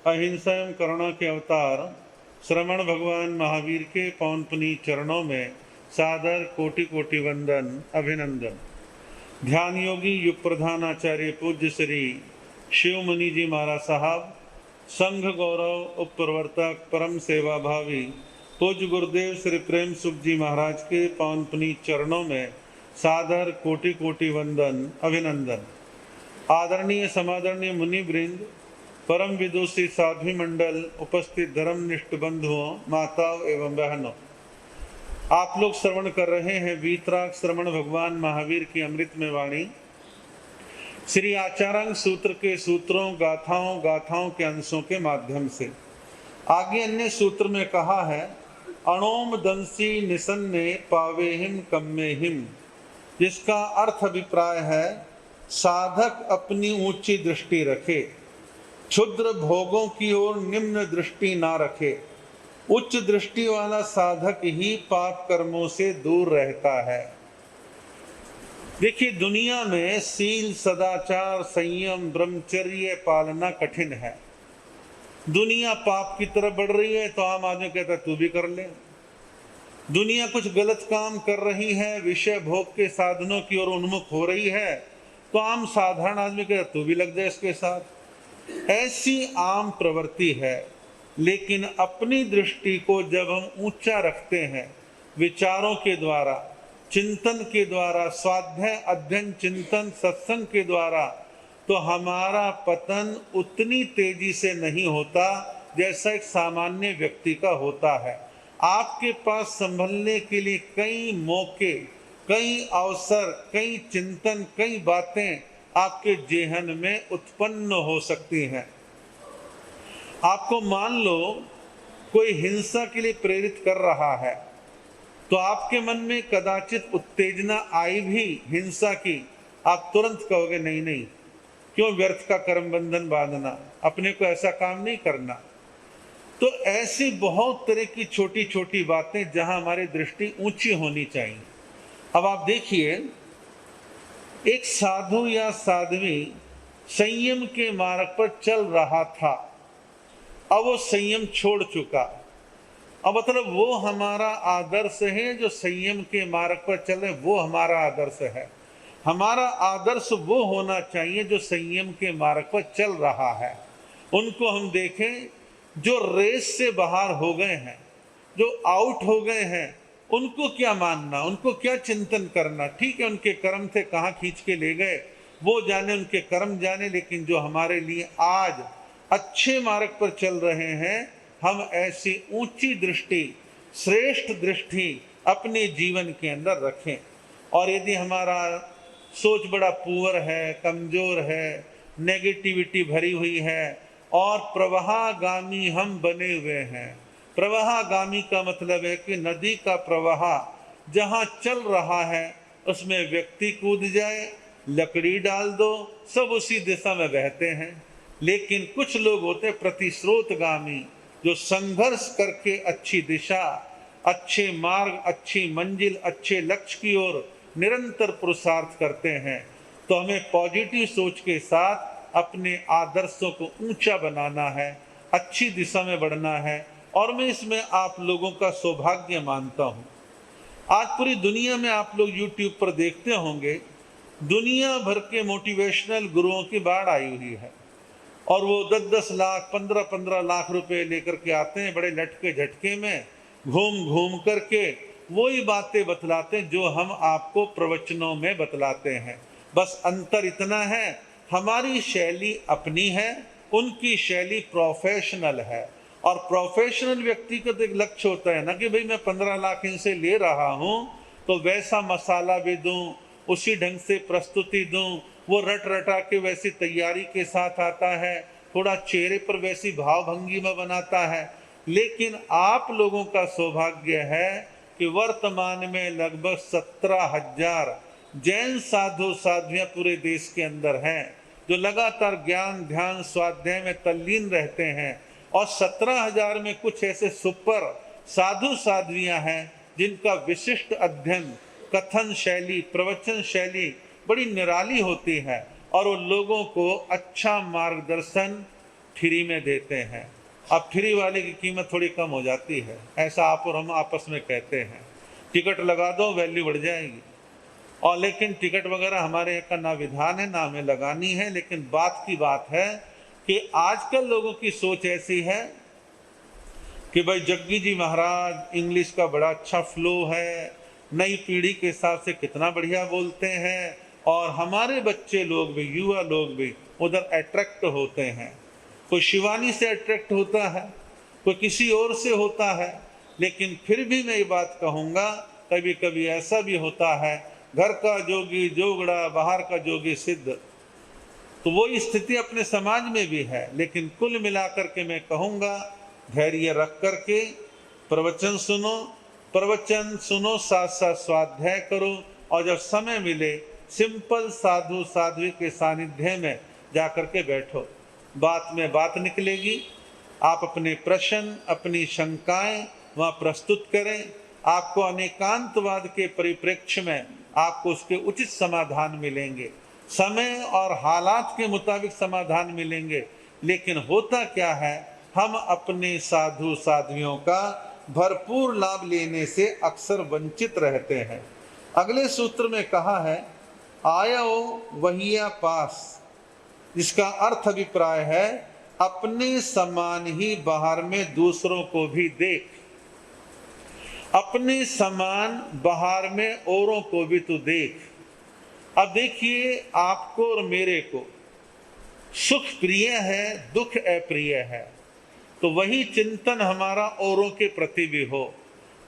अहिंसा एवं करुणा के अवतार श्रवण भगवान महावीर के पवन पुनीत चरणों में सादर कोटि कोटि वंदन अभिनंदन। ध्यान योगी युग प्रधान आचार्य पूज्य श्री शिव मुनि जी महाराज साहब, संघ गौरव उप प्रवर्तक परम सेवा भावी पूज्य गुरुदेव श्री प्रेम सुख जी महाराज के पवन पुनीत चरणों में सादर कोटि कोटि वंदन अभिनंदन। आदरणीय समादरणीय मुनि वृंद, परम विदुषी साध्वी मंडल, उपस्थित धर्मनिष्ठ बंधुओं, माताओं एवं बहनों, आप लोग श्रवण कर रहे हैं वीतराग श्रवण भगवान महावीर की अमृतमय वाणी। श्री आचारांग सूत्र के सूत्रों, गाथाओं के अंशों के माध्यम से आगे अन्य सूत्र में कहा है, अणोम दंसी निसन्ने पावेहिम कम्मेहिम, जिसका अर्थ अभिप्राय है साधक अपनी ऊंची दृष्टि रखे, क्षुद्र भोगों की ओर निम्न दृष्टि ना रखे। उच्च दृष्टि वाला साधक ही पाप कर्मों से दूर रहता है। देखिए, दुनिया में सील, सदाचार, संयम, ब्रह्मचर्य पालना कठिन है। दुनिया पाप की तरफ बढ़ रही है तो आम आदमी कहता है तू भी कर ले। दुनिया कुछ गलत काम कर रही है, विषय भोग के साधनों की ओर उन्मुख हो रही है तो आम साधारण आदमी कहता तू भी लग जाए इसके साथ। ऐसी आम प्रवृत्ति है। लेकिन अपनी दृष्टि को जब हम ऊंचा रखते हैं, विचारों के द्वारा, चिंतन के द्वारा, स्वाध्याय अध्ययन चिंतन सत्संग के द्वारा, तो हमारा पतन उतनी तेजी से नहीं होता जैसा एक सामान्य व्यक्ति का होता है। आपके पास संभलने के लिए कई मौके, कई अवसर, कई चिंतन, कई बातें आपके जेहन में उत्पन्न हो सकती हैं। आपको मान लो कोई हिंसा के लिए प्रेरित कर रहा है तो आपके मन में कदाचित उत्तेजना आई भी हिंसा की, आप तुरंत कहोगे नहीं नहीं, क्यों व्यर्थ का कर्म बंधन बांधना, अपने को ऐसा काम नहीं करना। तो ऐसी बहुत तरह की छोटी छोटी बातें जहां हमारी दृष्टि ऊंची होनी चाहिए। अब आप देखिए, एक साधु या साध्वी संयम के मार्ग पर चल रहा था, अब वो संयम छोड़ चुका। अब मतलब वो हमारा आदर्श है, जो संयम के मार्ग पर चले वो हमारा आदर्श है। हमारा आदर्श वो होना चाहिए जो संयम के मार्ग पर चल रहा है। उनको हम देखें जो रेस से बाहर हो गए हैं, जो आउट हो गए हैं, उनको क्या मानना, उनको क्या चिंतन करना। ठीक है, उनके कर्म थे, कहाँ खींच के ले गए वो जाने, उनके कर्म जाने। लेकिन जो हमारे लिए आज अच्छे मार्ग पर चल रहे हैं, हम ऐसी ऊंची दृष्टि, श्रेष्ठ दृष्टि अपने जीवन के अंदर रखें। और यदि हमारा सोच बड़ा पुअर है, कमजोर है, नेगेटिविटी भरी हुई है और प्रवाहगामी हम बने हुए हैं। प्रवाहगामी का मतलब है कि नदी का प्रवाह जहाँ चल रहा है उसमें व्यक्ति कूद जाए, लकड़ी डाल दो, सब उसी दिशा में बहते हैं। लेकिन कुछ लोग होते प्रतिस्रोतगामी, जो संघर्ष करके अच्छी दिशा, अच्छे मार्ग, अच्छी मंजिल, अच्छे लक्ष्य की ओर निरंतर पुरुषार्थ करते हैं। तो हमें पॉजिटिव सोच के साथ अपने आदर्शों को ऊंचा बनाना है, अच्छी दिशा में बढ़ना है। और मैं इसमें आप लोगों का सौभाग्य मानता हूँ। आज पूरी दुनिया में आप लोग YouTube पर देखते होंगे, दुनिया भर के मोटिवेशनल गुरुओं की बाढ़ आई हुई है और वो 10-10 लाख, 15-15 लाख रुपए लेकर के आते हैं, बड़े लटके झटके में घूम घूम करके वही बातें बतलाते हैं जो हम आपको प्रवचनों में बतलाते हैं। बस अंतर इतना है, हमारी शैली अपनी है, उनकी शैली प्रोफेशनल है। और प्रोफेशनल व्यक्ति का तो एक लक्ष्य होता है ना कि भाई मैं 15 लाख इनसे ले रहा हूँ तो वैसा मसाला भी दूँ, उसी ढंग से प्रस्तुति दूँ। वो रट रटा के वैसी तैयारी के साथ आता है, थोड़ा चेहरे पर वैसी भावभंगी में बनाता है। लेकिन आप लोगों का सौभाग्य है कि वर्तमान में लगभग 17,000 जैन साधु साध्वियाँ पूरे देश के अंदर हैं, जो लगातार ज्ञान, ध्यान, स्वाध्याय में तल्लीन रहते हैं। और 17,000 में कुछ ऐसे सुपर साधु साध्वियाँ हैं जिनका विशिष्ट अध्ययन, कथन शैली, प्रवचन शैली बड़ी निराली होती है और वो लोगों को अच्छा मार्गदर्शन, फ्री में देते हैं। अब फ्री वाले की कीमत थोड़ी कम हो जाती है, ऐसा आप और हम आपस में कहते हैं। टिकट लगा दो, वैल्यू बढ़ जाएगी। और लेकिन टिकट वगैरह हमारे यहाँ का ना विधान है, ना हमें लगानी है। लेकिन बात की बात है कि आजकल लोगों की सोच ऐसी है कि भाई जग्गी जी महाराज इंग्लिश का बड़ा अच्छा फ्लो है, नई पीढ़ी के हिसाब से कितना बढ़िया बोलते हैं, और हमारे बच्चे लोग भी, युवा लोग भी उधर अट्रैक्ट होते हैं। कोई शिवानी से अट्रैक्ट होता है, कोई किसी और से होता है। लेकिन फिर भी मैं ये बात कहूँगा, कभी कभी ऐसा भी होता है, घर का जोगी जोगड़ा, बाहर का जोगी सिद्ध। तो वो स्थिति अपने समाज में भी है। लेकिन कुल मिलाकर के मैं कहूँगा, धैर्य रख करके प्रवचन सुनो, प्रवचन सुनो, साथ साथ स्वाध्याय करो, और जब समय मिले सिंपल साधु साध्वी के सानिध्य में जाकर के बैठो, बात में बात निकलेगी। आप अपने प्रश्न, अपनी शंकाएं वहाँ प्रस्तुत करें, आपको अनेकांतवाद के परिप्रेक्ष्य में आपको उसके उचित समाधान मिलेंगे, समय और हालात के मुताबिक समाधान मिलेंगे। लेकिन होता क्या है, हम अपने साधु साध्वियों का भरपूर लाभ लेने से अक्सर वंचित रहते हैं। अगले सूत्र में कहा है, आयो वहिया पास, जिसका अर्थ अभिप्राय है अपने समान ही बाहर में दूसरों को भी देख, अपने समान बाहर में औरों को भी तू देख। अब देखिए, आपको और मेरे को सुख प्रिय है, दुख अप्रिय है, तो वही चिंतन हमारा औरों के प्रति भी हो।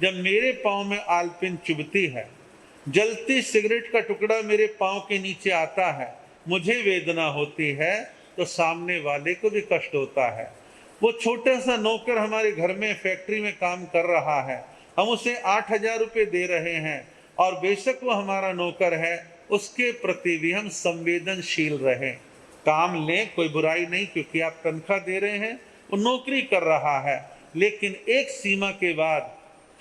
जब मेरे पांव में आलपिन चुभती है, जलती सिगरेट का टुकड़ा मेरे पांव के नीचे आता है, मुझे वेदना होती है, तो सामने वाले को भी कष्ट होता है। वो छोटा सा नौकर हमारे घर में फैक्ट्री में काम कर रहा है, हम उसे 8,000 रुपये दे रहे हैं, और बेशक वो हमारा नौकर है, उसके प्रति भी हम संवेदनशील रहें। काम लें, कोई बुराई नहीं, क्योंकि आप तनख्वाह दे रहे हैं, वो नौकरी कर रहा है। लेकिन एक सीमा के बाद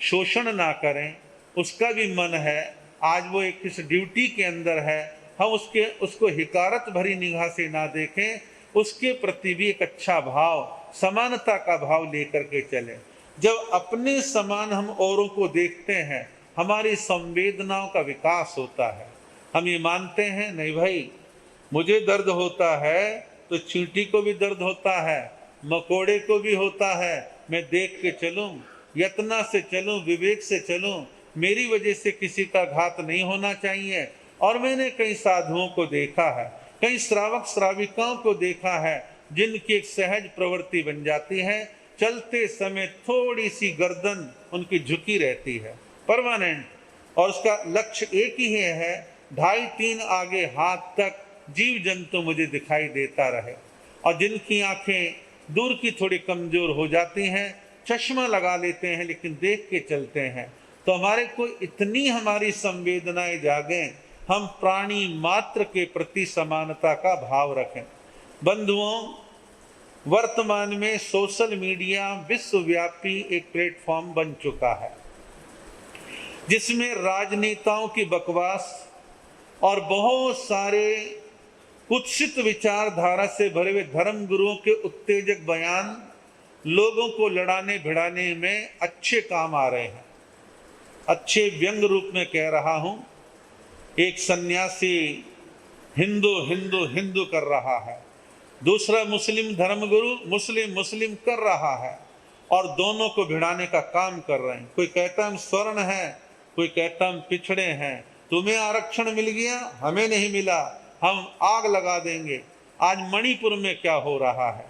शोषण ना करें, उसका भी मन है, आज वो एक किस ड्यूटी के अंदर है, हम उसको हिकारत भरी निगाह से ना देखें, उसके प्रति भी एक अच्छा भाव, समानता का भाव लेकर के चलें। जब अपने समान हम औरों को देखते हैं, हमारी संवेदनाओं का विकास होता है। हम ये मानते हैं, नहीं भाई, मुझे दर्द होता है तो चींटी को भी दर्द होता है, मकोड़े को भी होता है, मैं देख के चलूं, यत्ना से चलूं, विवेक से चलूं, मेरी वजह से किसी का घात नहीं होना चाहिए। और मैंने कई साधुओं को देखा है, कई श्रावक श्राविकाओं को देखा है, जिनकी एक सहज प्रवृत्ति बन जाती है, चलते समय थोड़ी सी गर्दन उनकी झुकी रहती है परमानेंट, और उसका लक्ष्य एक ही है, 2.5-3 आगे हाथ तक जीव जंतु मुझे दिखाई देता रहे। और जिनकी आंखें दूर की थोड़ी कमजोर हो जाती हैं, चश्मा लगा लेते हैं, लेकिन देख के चलते हैं, तो हमारे को इतनी हमारी संवेदनाएं जागें, हम प्राणी मात्र के प्रति समानता का भाव रखें। बंधुओं, वर्तमान में सोशल मीडिया विश्वव्यापी एक प्लेटफॉर्म बन चुका है, जिसमें राजनेताओं की बकवास और बहुत सारे कुत्सित विचारधारा से भरे हुए धर्म गुरुओं के उत्तेजक बयान लोगों को लड़ाने भिड़ाने में अच्छे काम आ रहे हैं। अच्छे व्यंग रूप में कह रहा हूं, एक सन्यासी हिंदू हिंदू हिंदू कर रहा है, दूसरा मुस्लिम धर्मगुरु मुस्लिम मुस्लिम कर रहा है, और दोनों को भिड़ाने का काम कर रहे हैं। कोई कहता हम स्वर्ण हैं, कोई कहता हम पिछड़े हैं, तुम्हें आरक्षण मिल गया, हमें नहीं मिला, हम आग लगा देंगे। आज मणिपुर में क्या हो रहा है,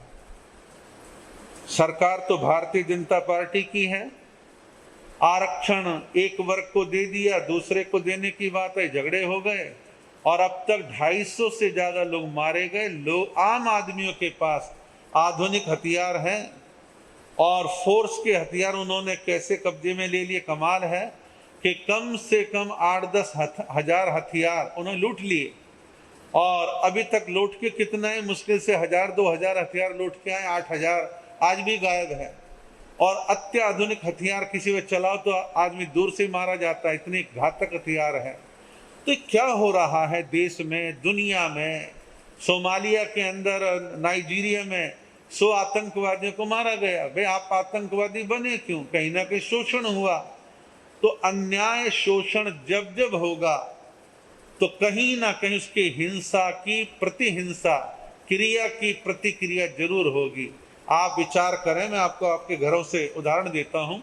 सरकार तो भारतीय जनता पार्टी की है, आरक्षण एक वर्ग को दे दिया, दूसरे को देने की बात है, झगड़े हो गए, और अब तक 250 से ज्यादा लोग मारे गए। लोग, आम आदमियों के पास आधुनिक हथियार हैं, और फोर्स के हथियार उन्होंने कैसे कब्जे में ले लिए, कमाल है कि कम से कम 8-10 हजार हथियार उन्होंने लूट लिए, और अभी तक लूट के कितना है, मुश्किल से 1000-2000 हथियार लूट के आए, 8000 आज भी गायब है। और अत्याधुनिक हथियार किसी में चलाओ तो आदमी दूर से मारा जाता है, इतने घातक हथियार है। तो क्या हो रहा है देश में, दुनिया में, सोमालिया के अंदर, नाइजीरिया में 100 आतंकवादियों को मारा गया। भाई आप आतंकवादी बने क्यों? कहीं ना कहीं शोषण हुआ। तो अन्याय शोषण जब जब होगा तो कहीं ना कहीं उसकी हिंसा की प्रतिहिंसा, क्रिया की प्रतिक्रिया जरूर होगी। आप विचार करें, मैं आपको आपके घरों से उदाहरण देता हूं।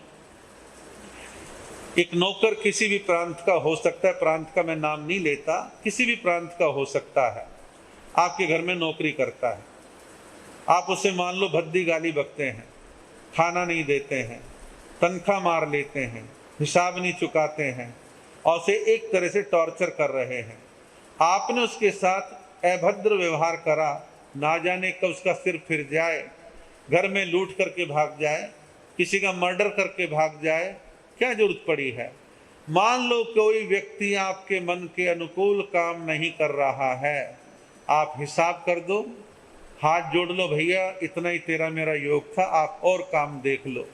एक नौकर किसी भी प्रांत का हो सकता है, प्रांत का मैं नाम नहीं लेता, किसी भी प्रांत का हो सकता है, आपके घर में नौकरी करता है। आप उसे मान लो भद्दी गाली बकते हैं, खाना नहीं देते हैं, तनख्वाह मार लेते हैं, हिसाब नहीं चुकाते हैं और उसे एक तरह से टॉर्चर कर रहे हैं। आपने उसके साथ अभद्र व्यवहार करा, ना जाने कब उसका सिर फिर जाए, घर में लूट करके भाग जाए, किसी का मर्डर करके भाग जाए, क्या जरूरत पड़ी है? मान लो कोई व्यक्ति आपके मन के अनुकूल काम नहीं कर रहा है, आप हिसाब कर दो, हाथ जोड़ लो, भैया इतना ही तेरा मेरा योग था, आप और काम देख लो।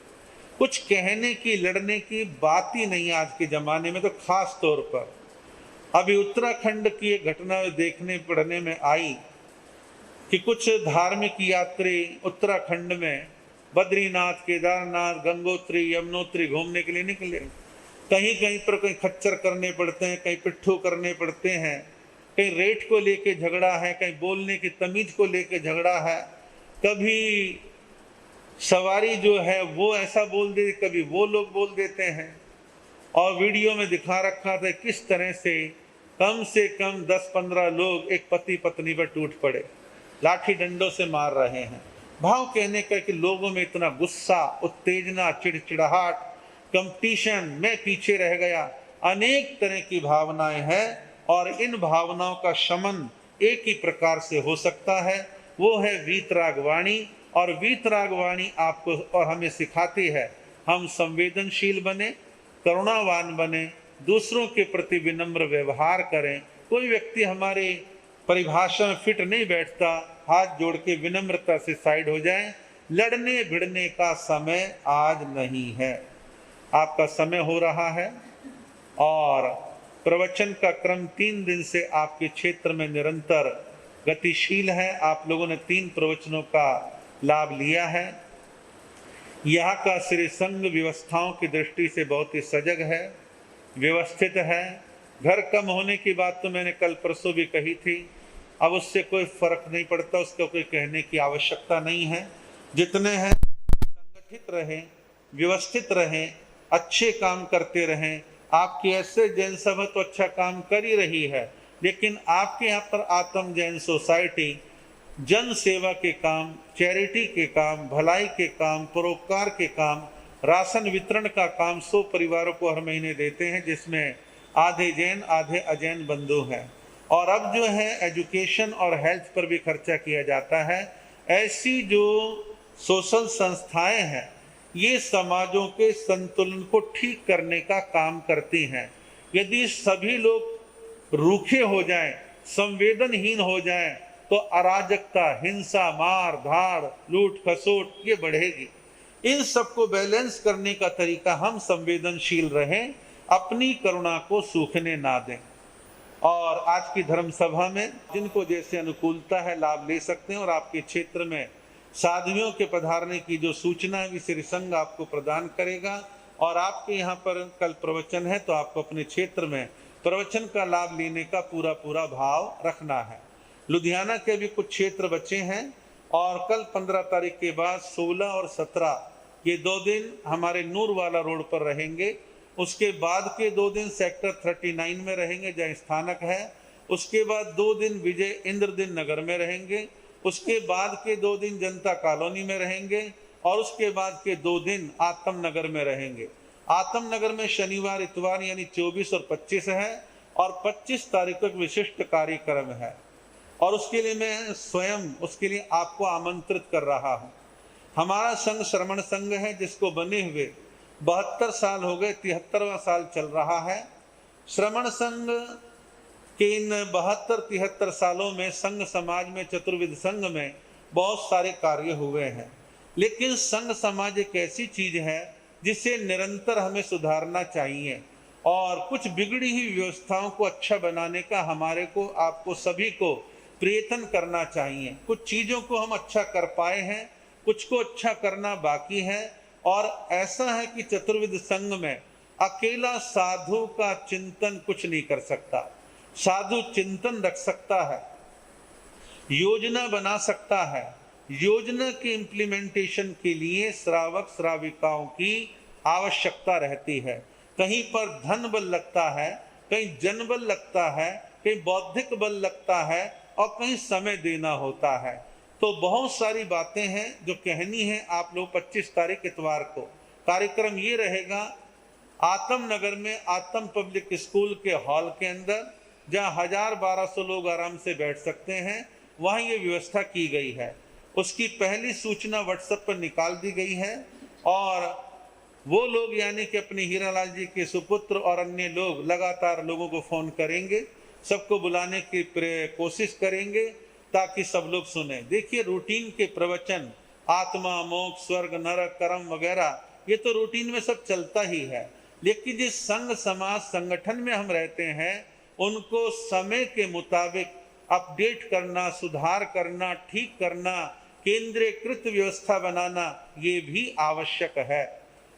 कुछ कहने की लड़ने की बात ही नहीं आज के जमाने में। तो खास तौर पर अभी उत्तराखंड की एक घटना देखने पढ़ने में आई कि कुछ धार्मिक यात्री उत्तराखंड में बद्रीनाथ, केदारनाथ, गंगोत्री, यमुनोत्री घूमने के लिए निकले। कहीं कहीं पर कहीं खच्चर करने पड़ते हैं, कहीं पिट्ठू करने पड़ते हैं, कहीं रेट को लेके झगड़ा है, कहीं बोलने की तमीज को लेके झगड़ा है। कभी सवारी जो है वो ऐसा बोल दे, कभी वो लोग बोल देते हैं। और वीडियो में दिखा रखा था किस तरह से कम 10-15 लोग एक पति पत्नी पर टूट पड़े, लाठी डंडों से मार रहे हैं। भाव कहने का कि लोगों में इतना गुस्सा, उत्तेजना, चिड़चिड़ाहट, कंपटीशन, मैं पीछे रह गया, अनेक तरह की भावनाएं हैं। और इन भावनाओं का शमन एक ही प्रकार से हो सकता है, वो है वीतरागवाणी। और वीतरागवाणी आपको और हमें सिखाती है हम संवेदनशील बने, करुणावान बने, दूसरों के प्रति विनम्र व्यवहार करें। कोई व्यक्ति हमारे परिभाषा में फिट नहीं बैठता, हाथ जोड़ के विनम्रता से साइड हो जाए। लड़ने भिड़ने का समय आज नहीं है, आपका समय हो रहा है। और प्रवचन का क्रम 3 दिन से आपके क्षेत्र में निरंतर गतिशील है। आप लोगों ने 3 प्रवचनों का लाभ लिया है। यहाँ का श्री संघ व्यवस्थाओं की दृष्टि से बहुत ही सजग है, व्यवस्थित है। घर कम होने की बात तो मैंने कल परसों भी कही थी, अब उससे कोई फर्क नहीं पड़ता, उसको कोई कहने की आवश्यकता नहीं है। जितने हैं संगठित रहें, व्यवस्थित रहें, अच्छे काम करते रहें। आपकी ऐसे जैन सभा तो अच्छा काम कर ही रही है, लेकिन आपके यहाँ पर आत्म जैन सोसाइटी जन सेवा के काम, चैरिटी के काम, भलाई के काम, परोपकार के काम, राशन वितरण का काम 100 परिवारों को हर महीने देते हैं, जिसमें आधे जैन आधे अजैन बंधु हैं। और अब जो है एजुकेशन और हेल्थ पर भी खर्चा किया जाता है। ऐसी जो सोशल संस्थाएं हैं ये समाजों के संतुलन को ठीक करने का काम करती हैं। यदि सभी लोग रूखे हो जाएं, संवेदनहीन हो जाएं, तो अराजकता, हिंसा, मार धाड़, लूट खसोट ये बढ़ेगी। इन सबको बैलेंस करने का तरीका हम संवेदनशील रहें, अपनी करुणा को सूखने ना दें। और आज की धर्म सभा में जिनको जैसे अनुकूलता है लाभ ले सकते हैं। और आपके क्षेत्र में साधुओं के पधारने की जो सूचना है भी श्री संघ आपको प्रदान करेगा। और आपके यहाँ पर कल प्रवचन है तो आपको अपने क्षेत्र में प्रवचन का लाभ लेने का पूरा भाव रखना है। लुधियाना के भी कुछ क्षेत्र बचे हैं और कल 15 तारीख के बाद 16 और 17 ये 2 दिन हमारे नूर वाला रोड पर रहेंगे। उसके बाद के 2 दिन सेक्टर 39 में रहेंगे जहाँ स्थानक है। उसके बाद 2 दिन विजय इंद्रदीन नगर में रहेंगे। उसके बाद के 2 दिन जनता कॉलोनी में रहेंगे और उसके बाद के 2 दिन आत्म नगर में रहेंगे। आत्म नगर में शनिवार इतवार यानी 24 और 25 है और 25 तारीख तक विशिष्ट कार्यक्रम है। और उसके लिए मैं स्वयं उसके लिए आपको आमंत्रित कर रहा हूँ। हमारा संघ श्रमण संघ है जिसको बने हुए 72 साल हो गए, 73वां साल चल रहा है। श्रमण संघ के इन 72-73 सालों में संघ समाज में, चतुर्विध संघ में बहुत सारे कार्य हुए हैं। लेकिन संघ समाज एक ऐसी चीज है जिसे निरंतर हमें सुधारना चाहिए और कुछ बिगड़ी हुई व्यवस्थाओं को अच्छा बनाने का हमारे को, आपको सभी को प्रयत्न करना चाहिए। कुछ चीज़ों को हम अच्छा कर पाए हैं कुछ को अच्छा करना बाकी है। और ऐसा है कि चतुर्विध संघ में अकेला साधु का चिंतन कुछ नहीं कर सकता। साधु चिंतन रख सकता है, योजना बना सकता है। योजना के इम्प्लीमेंटेशन के लिए श्रावक श्राविकाओं की आवश्यकता रहती है। कहीं पर धन बल लगता है, कहीं जन बल लगता है, कहीं बौद्धिक बल लगता है और कहीं समय देना होता है। तो बहुत सारी बातें हैं जो कहनी है आप लोग। 25 तारीख इतवार को कार्यक्रम ये रहेगा आत्म नगर में आत्म पब्लिक स्कूल के हॉल के अंदर, जहाँ 1000-1200 लोग आराम से बैठ सकते हैं। वहाँ ये व्यवस्था की गई है। उसकी पहली सूचना व्हाट्सएप पर निकाल दी गई है और वो लोग यानी कि अपने हीरालाल जी के सुपुत्र और अन्य लोग लगातार लोगों को फोन करेंगे, सबको बुलाने की कोशिश करेंगे ताकि सब लोग सुने। देखिए रूटीन के प्रवचन आत्मा, मोक्ष, स्वर्ग, नरक, कर्म वगैरह ये तो रूटीन में सब चलता ही है, लेकिन जिस संघ समाज संगठन में हम रहते हैं उनको समय के मुताबिक अपडेट करना, सुधार करना, ठीक करना, केंद्रीकृत व्यवस्था बनाना ये भी आवश्यक है।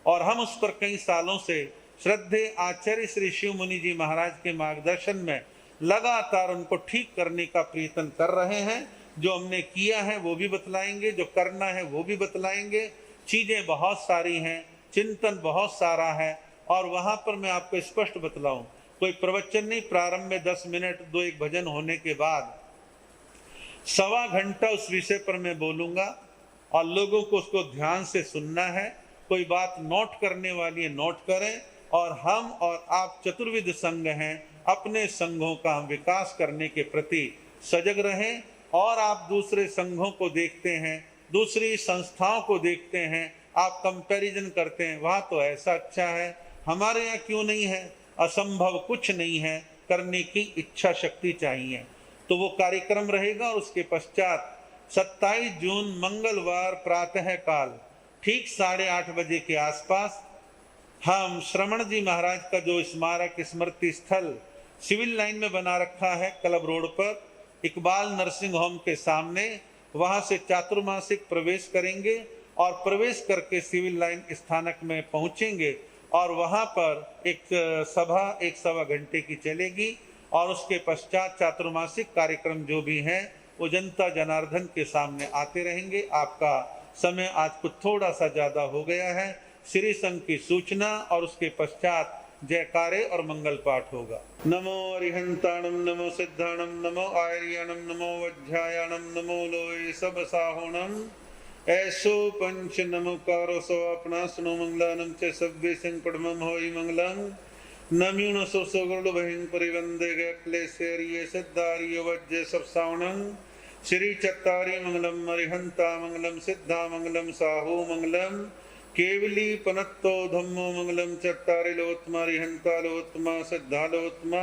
और हम उस पर कई सालों से श्रद्धेय आचार्य श्री शिव मुनि जी महाराज के मार्गदर्शन में लगातार उनको ठीक करने का प्रयत्न कर रहे हैं। जो हमने किया है वो भी बतलाएंगे, जो करना है वो भी बतलाएंगे। चीज़ें बहुत सारी हैं, चिंतन बहुत सारा है और वहाँ पर मैं आपको स्पष्ट बतलाऊं, कोई प्रवचन नहीं। प्रारंभ में 10 मिनट 2-1 भजन होने के बाद 1.25 घंटा उस विषय पर मैं बोलूँगा और लोगों को उसको ध्यान से सुनना है। कोई बात नोट करने वाली है नोट करें। और हम और आप चतुर्विध संघ हैं, अपने संघों का हम विकास करने के प्रति सजग रहें। और आप दूसरे संघों को देखते हैं, दूसरी संस्थाओं को देखते हैं, आप कंपैरिजन करते हैं, वहाँ तो ऐसा अच्छा है, हमारे यहाँ क्यों नहीं है। असंभव कुछ नहीं है, करने की इच्छा शक्ति चाहिए। तो वो कार्यक्रम रहेगा और उसके पश्चात 27 जून मंगलवार प्रातः काल ठीक 8:30 बजे के आसपास हम श्रमण जी महाराज का जो स्मारक स्मृति स्थल सिविल लाइन में बना रखा है क्लब रोड पर इकबाल नर्सिंग होम के सामने, वहां से चातुर्मासिक प्रवेश करेंगे और प्रवेश करके सिविल लाइन स्थानक में पहुंचेंगे और वहां पर एक सभा 1-1.25 घंटे की चलेगी और उसके पश्चात चातुर्मासिक कार्यक्रम जो भी हैं वो जनता जनार्दन के सामने आते रहेंगे। आपका समय आज कुछ थोड़ा सा ज़्यादा हो गया है। श्री संघ की सूचना और उसके पश्चात जयकारे और मंगल पाठ होगा। नमो अरिहंताणम, नमो सिद्धाणम, नमो आर्याणम, नमो वज्रायाणम, नमो लोय सब साहोणम। ऐसो पंच नमोकारो सो अपना सुनो मंगलानम च सभ्य संकटमम होई मंगलम। नम्यूण सो गरुड़ बहिं परिवंदे गए क्लेशेरिये सिद्धारिय वज्र सब सावणम। श्री चत्तारी मंगलम, अरिहंता मंगलम, सिद्धा मंगलम, साहू मंगलम, केवली पनत्तो धम्मो मंगलम। चत्तारी लोत्मा, अरिहंता लोत्मा, सिद्धा लोत्मा,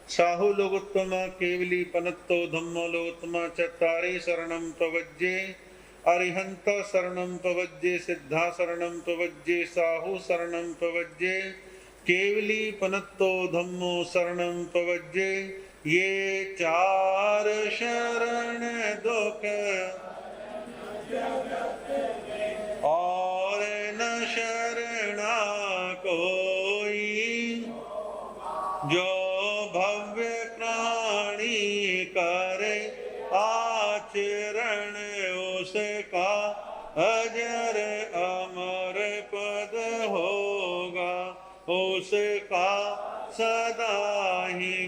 साहू लोगोत्तमा, केवली पनत्तो धम्मो लोत्मा। चत्तारी शरणं प्रवज्ये, अरिहंत शरणं प्रवज्ये, सिद्धा शरणं प्रवज्ये, साहू शरणं प्रवज्ये, केवली पनत्तो धम्मो शरणं प्रवज्ये। ये 4 शरण दुख और न शरणा कोई, जो भव्य प्राणी करे आचरण उसका अजर अमर पद होगा। उसका सदा ही